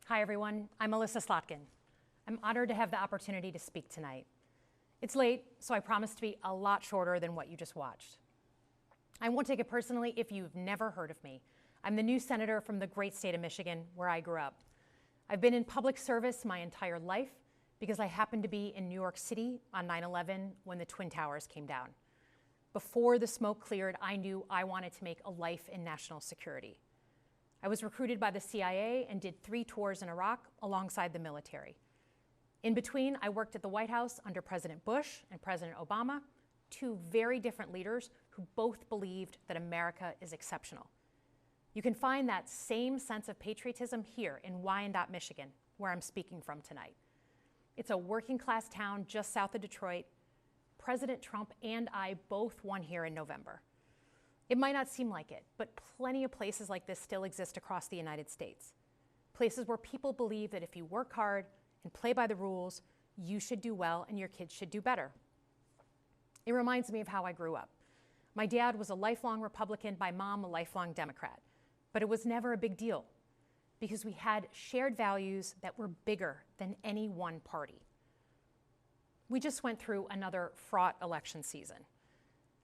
Hi everyone, I'm Elissa Slotkin. I'm honored to have the opportunity to speak tonight. It's late, so I promise to be a lot shorter than what you just watched. I won't take it personally if you've never heard of me. I'm the new senator from the great state of Michigan, where I grew up. I've been in public service my entire life because I happened to be in New York City on 9/11 when the Twin Towers came down. Before the smoke cleared, I knew I wanted to make a life in national security. I was recruited by the CIA and did 3 tours in Iraq alongside the military. In between, I worked at the White House under President Bush and President Obama, 2 very different leaders who both believed that America is exceptional. You can find that same sense of patriotism here in Wyandotte, Michigan, where I'm speaking from tonight. It's a working class town just south of Detroit. President Trump and I both won here in November. It might not seem like it, but plenty of places like this still exist across the United States. Places where people believe that if you work hard and play by the rules, you should do well and your kids should do better. It reminds me of how I grew up. My dad was a lifelong Republican, my mom a lifelong Democrat. But it was never a big deal because we had shared values that were bigger than any one party. We just went through another fraught election season.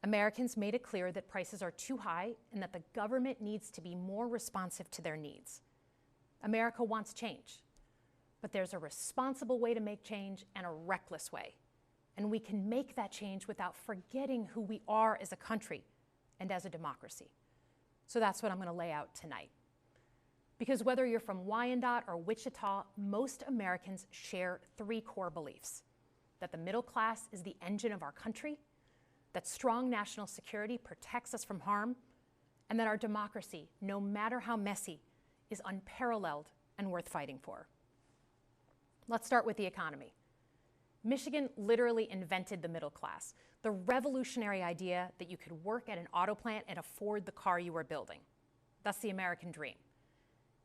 Americans made it clear that prices are too high and that the government needs to be more responsive to their needs. America wants change, but there's a responsible way to make change and a reckless way. And we can make that change without forgetting who we are as a country and as a democracy. So that's what I'm going to lay out tonight. Because whether you're from Wyandotte or Wichita, most Americans share 3 core beliefs: that the middle class is the engine of our country, that strong national security protects us from harm, and that our democracy, no matter how messy, is unparalleled and worth fighting for. Let's start with the economy. Michigan literally invented the middle class, the revolutionary idea that you could work at an auto plant and afford the car you were building. That's the American dream.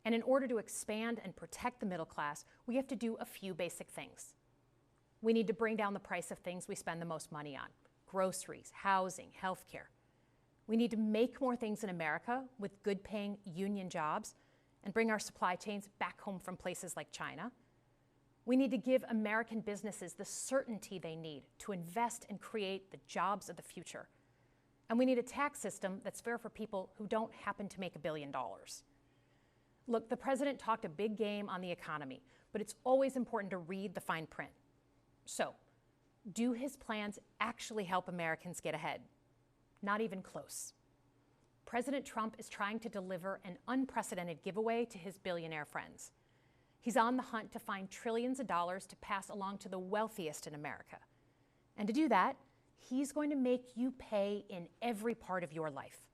And in order to expand and protect the middle class, we have to do a few basic things. We need to bring down the price of things we spend the most money on: groceries, housing, healthcare. We need to make more things in America with good-paying union jobs and bring our supply chains back home from places like China. We need to give American businesses the certainty they need to invest and create the jobs of the future. And we need a tax system that's fair for people who don't happen to make $1 billion. Look, the president talked a big game on the economy, but it's always important to read the fine print. So, do his plans actually help Americans get ahead? Not even close. President Trump is trying to deliver an unprecedented giveaway to his billionaire friends. He's on the hunt to find trillions of dollars to pass along to the wealthiest in America. And to do that, he's going to make you pay in every part of your life.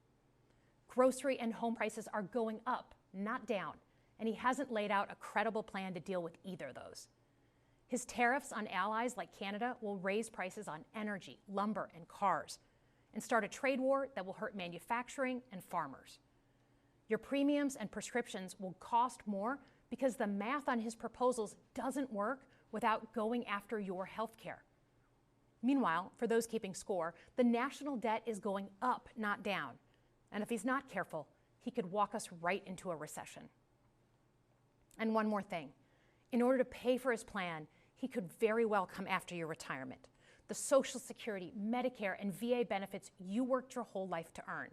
Grocery and home prices are going up, not down, and he hasn't laid out a credible plan to deal with either of those. His tariffs on allies like Canada will raise prices on energy, lumber, and cars, and start a trade war that will hurt manufacturing and farmers. Your premiums and prescriptions will cost more because the math on his proposals doesn't work without going after your health care. Meanwhile, for those keeping score, the national debt is going up, not down. And if he's not careful, he could walk us right into a recession. And one more thing. In order to pay for his plan, he could very well come after your retirement, the Social Security, Medicare, and VA benefits you worked your whole life to earn.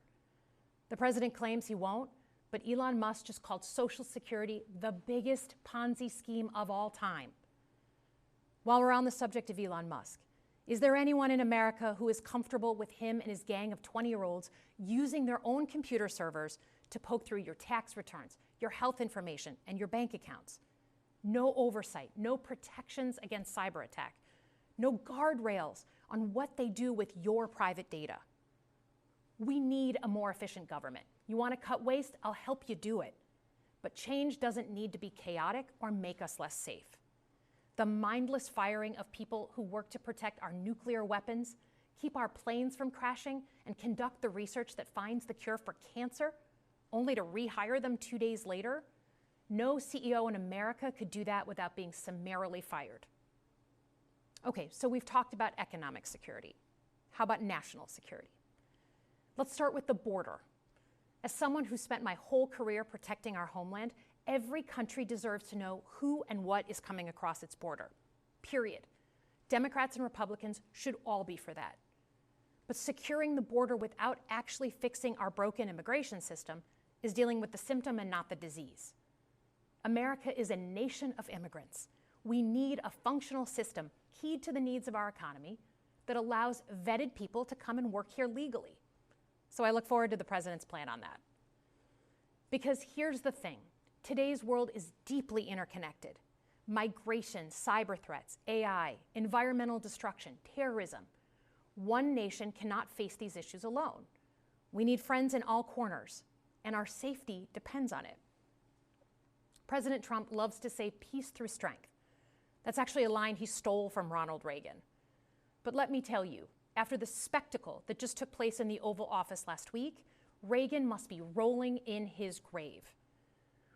The president claims he won't, but Elon Musk just called Social Security the biggest Ponzi scheme of all time. While we're on the subject of Elon Musk, is there anyone in America who is comfortable with him and his gang of 20-year-olds using their own computer servers to poke through your tax returns, your health information, and your bank accounts? No oversight, no protections against cyber attack, no guardrails on what they do with your private data. We need a more efficient government. You want to cut waste? I'll help you do it. But change doesn't need to be chaotic or make us less safe. The mindless firing of people who work to protect our nuclear weapons, keep our planes from crashing, and conduct the research that finds the cure for cancer, only to rehire them 2 days later, no CEO in America could do that without being summarily fired. Okay, so we've talked about economic security. How about national security? Let's start with the border. As someone who spent my whole career protecting our homeland, Every country deserves to know who and what is coming across its border, period. Democrats and Republicans should all be for that. But securing the border without actually fixing our broken immigration system is dealing with the symptom and not the disease. America is a nation of immigrants. We need a functional system keyed to the needs of our economy that allows vetted people to come and work here legally. So I look forward to the president's plan on that. Because here's the thing, today's world is deeply interconnected. Migration, cyber threats, AI, environmental destruction, terrorism. One nation cannot face these issues alone. We need friends in all corners, and our safety depends on it. President Trump loves to say peace through strength. That's actually a line he stole from Ronald Reagan. But let me tell you, after the spectacle that just took place in the Oval Office last week, Reagan must be rolling in his grave.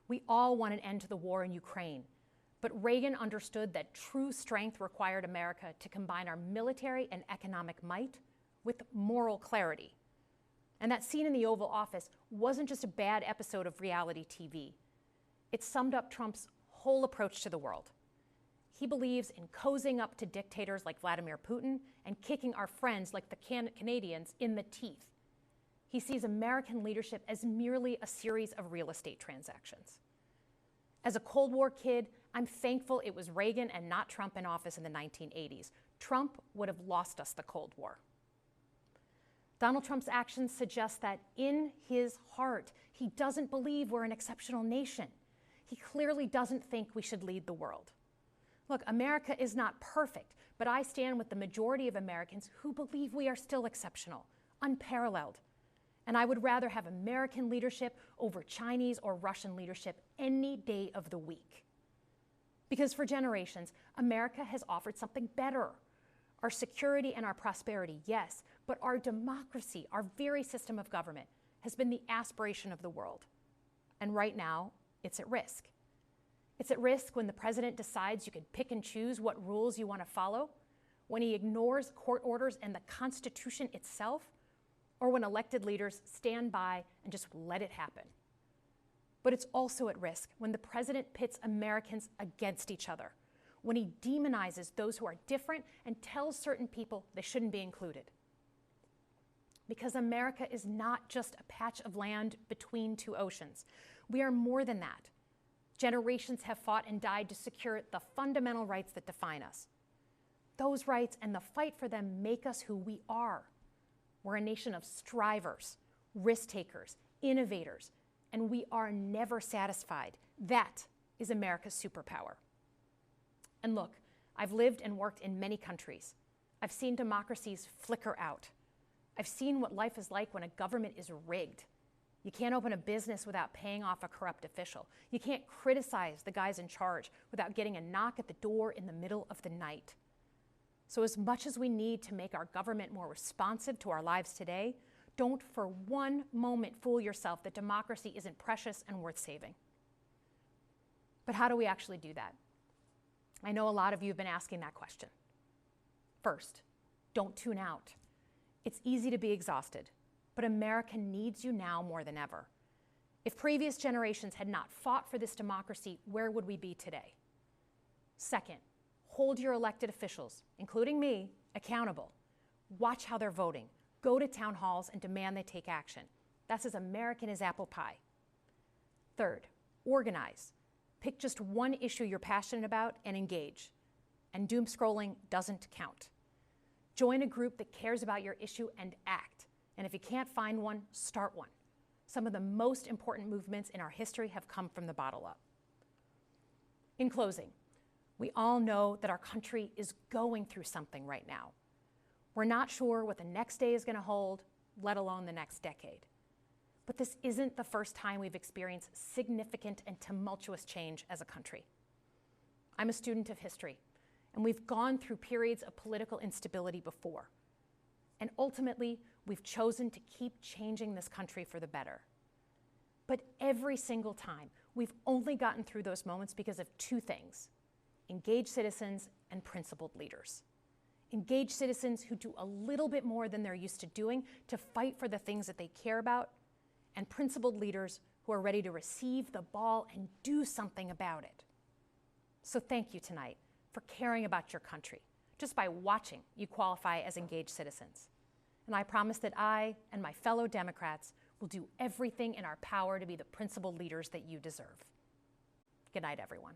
We all want an end to the war in Ukraine, but Reagan understood that true strength required America to combine our military and economic might with moral clarity. And that scene in the Oval Office wasn't just a bad episode of reality TV. It summed up Trump's whole approach to the world. He believes in cozying up to dictators like Vladimir Putin and kicking our friends like the Canadians in the teeth. He sees American leadership as merely a series of real estate transactions. As a Cold War kid, I'm thankful it was Reagan and not Trump in office in the 1980s. Trump would have lost us the Cold War. Donald Trump's actions suggest that in his heart, he doesn't believe we're an exceptional nation. He clearly doesn't think we should lead the world. Look, America is not perfect, but I stand with the majority of Americans who believe we are still exceptional, unparalleled. And I would rather have American leadership over Chinese or Russian leadership any day of the week. Because for generations, America has offered something better. Our security and our prosperity, yes, but our democracy, our very system of government, has been the aspiration of the world. And right now, it's at risk. It's at risk when the president decides you can pick and choose what rules you want to follow, when he ignores court orders and the Constitution itself, or when elected leaders stand by and just let it happen. But it's also at risk when the president pits Americans against each other, when he demonizes those who are different and tells certain people they shouldn't be included. Because America is not just a patch of land between two oceans. We are more than that. Generations have fought and died to secure the fundamental rights that define us. Those rights and the fight for them make us who we are. We're a nation of strivers, risk takers, innovators, and we are never satisfied. That is America's superpower. And look, I've lived and worked in many countries. I've seen democracies flicker out. I've seen what life is like when a government is rigged. You can't open a business without paying off a corrupt official. You can't criticize the guys in charge without getting a knock at the door in the middle of the night. So as much as we need to make our government more responsive to our lives today, don't for one moment fool yourself that democracy isn't precious and worth saving. But how do we actually do that? I know a lot of you have been asking that question. First, don't tune out. It's easy to be exhausted, but America needs you now more than ever. If previous generations had not fought for this democracy, where would we be today? Second, hold your elected officials, including me, accountable. Watch how they're voting. Go to town halls and demand they take action. That's as American as apple pie. Third, organize. Pick just one issue you're passionate about and engage. And doom scrolling doesn't count. Join a group that cares about your issue and act. And if you can't find one, start one. Some of the most important movements in our history have come from the bottom up. In closing, we all know that our country is going through something right now. We're not sure what the next day is going to hold, let alone the next decade. But this isn't the first time we've experienced significant and tumultuous change as a country. I'm a student of history, and we've gone through periods of political instability before. And ultimately, we've chosen to keep changing this country for the better. But every single time, we've only gotten through those moments because of two things: engaged citizens and principled leaders. Engaged citizens who do a little bit more than they're used to doing to fight for the things that they care about, and principled leaders who are ready to receive the ball and do something about it. So thank you tonight for caring about your country. Just by watching, you qualify as engaged citizens. And I promise that I and my fellow Democrats will do everything in our power to be the principled leaders that you deserve. Good night, everyone.